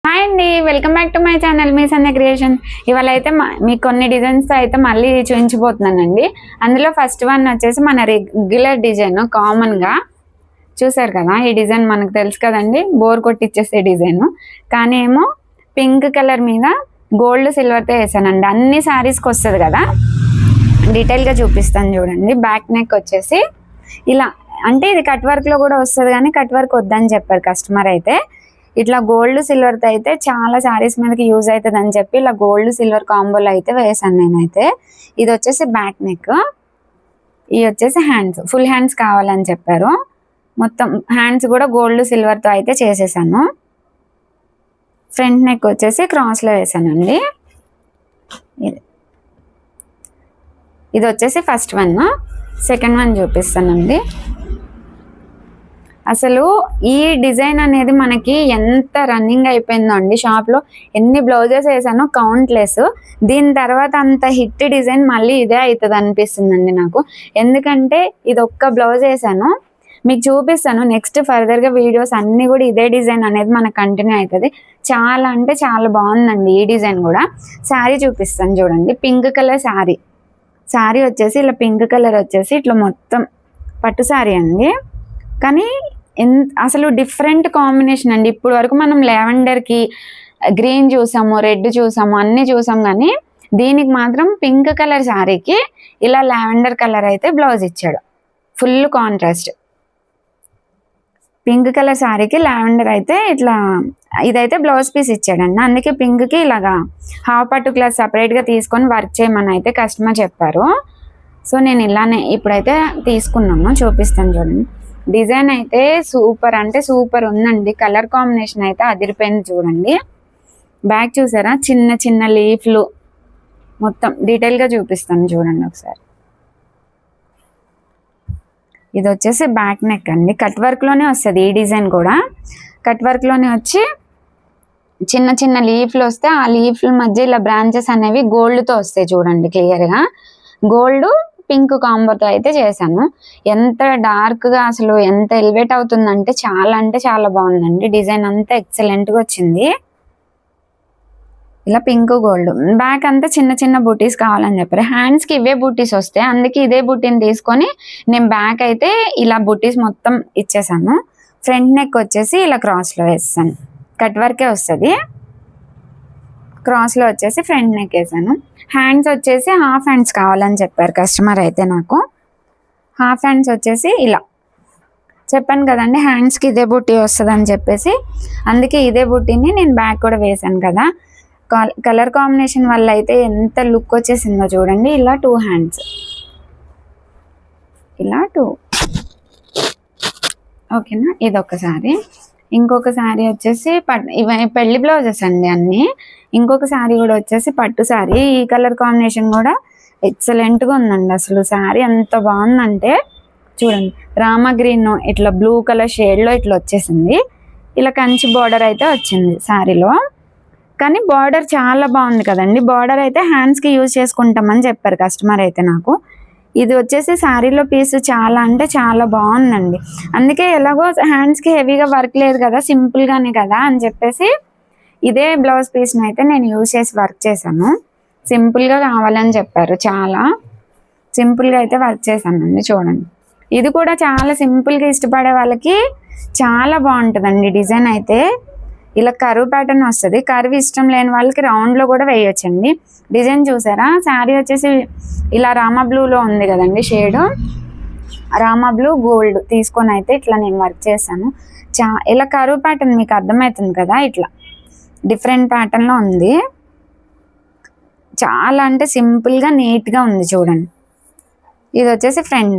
Hi అండి, welcome back to my channel me Sandhya creation. ఇవాళ అయితే మీకు కొన్ని డిజైన్స్ అయితే మళ్ళీ చూపించబోతున్నానండి. అందులో ఫస్ట్ వన్ వచ్చేసి మన రెగ్యులర్ డిజైన్, కామన్గా చూసారు కదా. ఈ డిజైన్ మనకు తెలుసు కదండి, బోర్ కొట్టిచ్చేసే డిజైన్. కానీ ఏమో పింక్ కలర్ మీద గోల్డ్ సిల్వర్తో వేసానండి. అన్ని శారీస్కి వస్తుంది కదా, డీటెయిల్గా చూపిస్తాను చూడండి. బ్యాక్ నెక్ వచ్చేసి ఇలా, అంటే ఇది కట్ వర్క్లో కూడా వస్తుంది కానీ కట్ వర్క్ వద్దని చెప్పారు కస్టమర్. అయితే ఇట్లా గోల్డ్ సిల్వర్తో అయితే చాలా శారీస్ మీదకి యూజ్ అవుతుంది అని చెప్పి ఇలా గోల్డ్ సిల్వర్ కాంబోలో అయితే వేసాను నేనైతే. ఇది వచ్చేసి బ్యాక్ నెక్, ఇది వచ్చేసి హ్యాండ్స్. ఫుల్ హ్యాండ్స్ కావాలని చెప్పారు. మొత్తం హ్యాండ్స్ కూడా గోల్డ్ సిల్వర్తో అయితే చేసేసాను. ఫ్రంట్ నెక్ వచ్చేసి క్రాస్లో వేసానండి. ఇది వచ్చేసి ఫస్ట్ వన్. సెకండ్ వన్ చూపిస్తానండి. అసలు ఈ డిజైన్ అనేది మనకి ఎంత రన్నింగ్ అయిపోయిందో అండి. షాప్లో ఎన్ని బ్లౌజెస్ వేసానో కౌంట్లెస్. దీని తర్వాత అంత హిట్ డిజైన్ మళ్ళీ ఇదే అవుతుంది అనిపిస్తుందండి నాకు. ఎందుకంటే ఇది ఒక్క బ్లౌజ్ వేసాను, మీకు చూపిస్తాను నెక్స్ట్ ఫర్దర్గా వీడియోస్ అన్నీ కూడా ఇదే డిజైన్ అనేది మనకు కంటిన్యూ అవుతుంది. చాలా అంటే చాలా బాగుందండి ఈ డిజైన్ కూడా. శారీ చూపిస్తాను చూడండి. పింక్ కలర్ శారీ వచ్చేసి ఇలా పింక్ కలర్ వచ్చేసి ఇట్లా మొత్తం పట్టు శారీ అండి. కానీ అసలు డిఫరెంట్ కాంబినేషన్ అండి. ఇప్పుడు వరకు మనం లావెండర్కి గ్రీన్ చూసాము, రెడ్ చూసాము, అన్నీ చూసాం. కానీ దీనికి మాత్రం పింక్ కలర్ శారీకి ఇలా లావెండర్ కలర్ అయితే బ్లౌజ్ ఇచ్చాడు. Full contrast. పింక్ కలర్ శారీకి లావెండర్ అయితే ఇట్లా ఇదైతే బ్లౌజ్ పీస్ ఇచ్చాడండి. అందుకే పింక్కి ఇలాగా హాఫ్ పట్టు క్లాత్ సపరేట్గా తీసుకొని వర్క్ చేయమని అయితే కస్టమర్ చెప్పారు. సో నేను ఇలానే ఇప్పుడైతే తీసుకున్నాను, చూపిస్తాను చూడండి. డిజైన్ అయితే సూపర్ అంటే సూపర్ ఉందండి. కలర్ కాంబినేషన్ అయితే అదిరిపోయింది చూడండి. బ్యాక్ చూసారా, చిన్న చిన్న లీఫ్లు. మొత్తం డీటెయిల్గా చూపిస్తాను చూడండి ఒకసారి. ఇది వచ్చేసి బ్యాక్ నెక్ అండి. కట్ వర్క్లోనే వస్తుంది ఈ డిజైన్ కూడా. కట్ వర్క్లోనే వచ్చి చిన్న చిన్న లీఫ్లు వస్తే ఆ లీఫ్ల మధ్య ఇలా బ్రాంచెస్ అనేవి గోల్డ్తో వస్తాయి చూడండి క్లియర్గా. గోల్డ్ పింక్ కాంబోతో అయితే చేశాను. ఎంత డార్క్గా అసలు ఎంత ఎలివేట్ అవుతుందంటే చాలా అంటే చాలా బాగుందండి. డిజైన్ అంతా ఎక్సలెంట్గా వచ్చింది. ఇలా పింక్ గోల్డ్. బ్యాక్ అంతా చిన్న చిన్న బూటీస్ కావాలని చెప్పారు. హ్యాండ్స్కి ఇవే బూటీస్ వస్తాయి, అందుకే ఇదే బూటీని తీసుకొని నేను బ్యాక్ అయితే ఇలా బూటీస్ మొత్తం ఇచ్చేసాను. ఫ్రంట్ నెక్ వచ్చేసి ఇలా క్రాస్లో వేస్తాను. కట్ వర్కే వస్తుంది. క్రాస్లో వచ్చేసి ఫ్రంట్ నెక్ వేసాను. హ్యాండ్స్ వచ్చేసి హాఫ్ హ్యాండ్స్ కావాలని చెప్పారు కస్టమర్. అయితే నాకు హాఫ్ హ్యాండ్స్ వచ్చేసి ఇలా చెప్పాను కదండి, హ్యాండ్స్కి ఇదే బూటీ వస్తుంది అని చెప్పేసి అందుకే ఇదే బూటీని నేను బ్యాక్ కూడా వేసాను కదా. కలర్ కాంబినేషన్ వల్ల అయితే ఎంత లుక్ వచ్చేసిందో చూడండి. ఇలా 2 హ్యాండ్స్, ఇలా 2. ఓకేనా. ఇదొకసారి. ఇంకొక శారీ వచ్చేసి ఇవి పెళ్లి బ్లౌజెస్ అండి అన్నీ. ఇంకొక శారీ కూడా వచ్చేసి పట్టు శారీ. ఈ కలర్ కాంబినేషన్ కూడా ఎక్సలెంట్గా ఉందండి. అసలు శారీ ఎంత బాగుందంటే చూడండి. రామా గ్రీన్ ఇట్లా బ్లూ కలర్ షేడ్లో ఇట్లా వచ్చేసింది. ఇలా కంచి బార్డర్ అయితే వచ్చింది శారీలో. కానీ బార్డర్ చాలా బాగుంది కదండి. బార్డర్ అయితే హ్యాండ్స్కి యూజ్ చేసుకుంటామని చెప్పారు కస్టమర్ అయితే నాకు. ఇది వచ్చేసి శారీలో పీస్ చాలా అంటే చాలా బాగుందండి. అందుకే ఎలాగో హ్యాండ్స్కి హెవీగా వర్క్ లేదు కదా, సింపుల్గానే కదా అని చెప్పేసి ఇదే బ్లౌజ్ పీస్ని అయితే నేను యూజ్ చేసి వర్క్ చేశాను. సింపుల్గా కావాలని చెప్పారు, చాలా సింపుల్గా అయితే వర్క్ చేశానండి. చూడండి, ఇది కూడా చాలా సింపుల్గా ఇష్టపడే వాళ్ళకి చాలా బాగుంటుందండి డిజైన్ అయితే. ఇలా కర్వ్ ప్యాటర్న్ వస్తుంది. కర్వ్ ఇష్టం లేని వాళ్ళకి రౌండ్లో కూడా వేయొచ్చండి. డిజైన్ చూసారా. శారీ వచ్చేసి ఇలా రామా బ్లూలో ఉంది కదండి షేడ్. రామా బ్లూ గోల్డ్ తీసుకొని అయితే ఇట్లా నేను వర్క్ చేశాను. ఇలా కర్వ్ ప్యాటర్న్ మీకు అర్థమవుతుంది కదా, ఇట్లా డిఫరెంట్ ప్యాటర్న్లో ఉంది. చాలా అంటే సింపుల్గా నీట్గా ఉంది చూడండి. ఇది వచ్చేసి ఫ్రంట్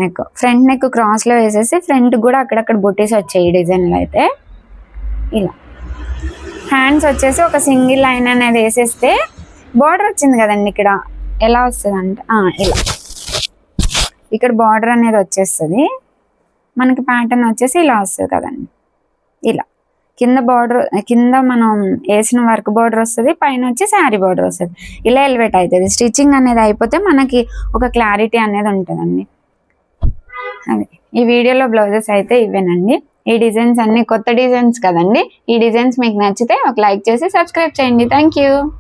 నెక్ క్రాస్లో వేసేసి ఫ్రంట్ కూడా అక్కడక్కడ బుటీస్ వచ్చాయి ఈ డిజైన్లో అయితే. ఇలా హ్యాండ్స్ వచ్చేసి ఒక సింగిల్ లైన్ అనేది వేసేస్తే బార్డర్ వచ్చింది కదండి. ఇక్కడ ఎలా వస్తుంది అంటే ఇలా ఇక్కడ బార్డర్ అనేది వచ్చేస్తుంది మనకి. ప్యాటర్న్ వచ్చేసి ఇలా వస్తుంది కదండి. ఇలా కింద బార్డర్, కింద మనం వేసిన వర్క్ బార్డర్ వస్తుంది, పైన వచ్చి శారీ బార్డర్ వస్తుంది. ఇలా ఎలివేట్ అవుతుంది. స్టిచ్చింగ్ అనేది అయిపోతే మనకి ఒక క్లారిటీ అనేది ఉంటుందండి. అది ఈ వీడియోలో బ్లౌజెస్ అయితే ఇవేనండి. ఈ డిజైన్స్ అన్ని కొత్త డిజైన్స్ కదండి. ఈ డిజైన్స్ మీకు నచ్చితే ఒక లైక్ చేసి సబ్స్క్రైబ్ చేయండి. Thank you.